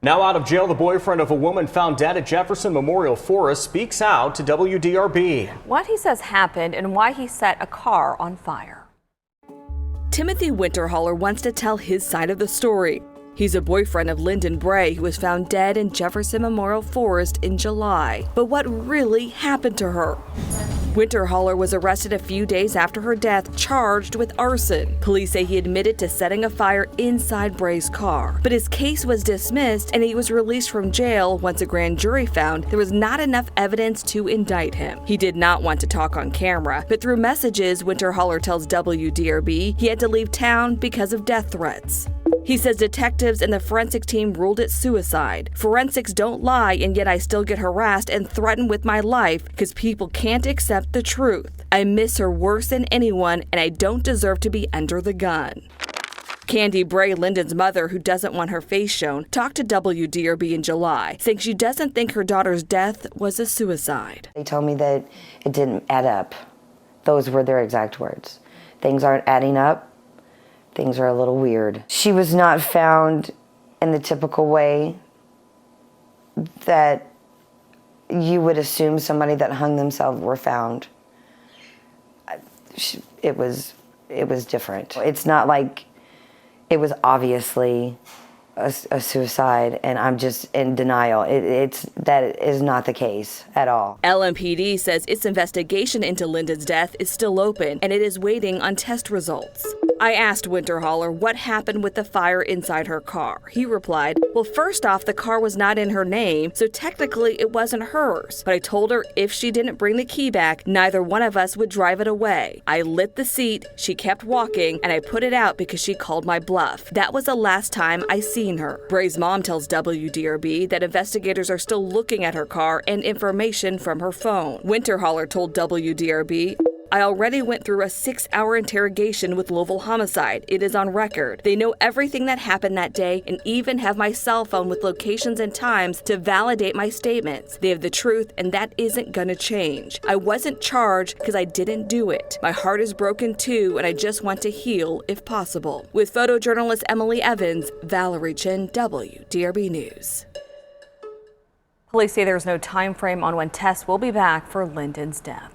Now out of jail, the boyfriend of a woman found dead at Jefferson Memorial Forest speaks out to WDRB. What he says happened and why he set a car on fire. Timothy Winterholler wants to tell his side of the story. He's a boyfriend of Lyndon Bray, who was found dead in Jefferson Memorial Forest in July. But what really happened to her? Winterholler was arrested a few days after her death, charged with arson. Police say he admitted to setting a fire inside Bray's car. But his case was dismissed and he was released from jail once a grand jury found there was not enough evidence to indict him. He did not want to talk on camera, but through messages, Winterholler tells WDRB he had to leave town because of death threats. He says detectives and the forensic team ruled it suicide. Forensics don't lie, and yet I still get harassed and threatened with my life because people can't accept the truth. I miss her worse than anyone, and I don't deserve to be under the gun. Candy Bray, Lyndon's mother, who doesn't want her face shown, talked to WDRB in July, saying she doesn't think her daughter's death was a suicide. They told me that it didn't add up. Those were their exact words. Things aren't adding up. Things are a little weird. She was not found in the typical way that you would assume somebody that hung themselves were found. It was different. It's not like it was obviously a suicide and I'm just in denial. That is not the case at all. LMPD says its investigation into Lyndon's death is still open and it is waiting on test results. I asked Winterholler what happened with the fire inside her car. He replied, well, first off, the car was not in her name, so technically it wasn't hers. But I told her if she didn't bring the key back, neither one of us would drive it away. I lit the seat, she kept walking, and I put it out because she called my bluff. That was the last time I seen her. Bray's mom tells WDRB that investigators are still looking at her car and information from her phone. Winterholler told WDRB, I already went through a 6-hour interrogation with Louisville Homicide. It is on record. They know everything that happened that day and even have my cell phone with locations and times to validate my statements. They have the truth and that isn't gonna change. I wasn't charged because I didn't do it. My heart is broken too and I just want to heal if possible. With photojournalist Emily Evans, Valerie Chin, WDRB News. Police say there's no time frame on when tests will be back for Lyndon's death.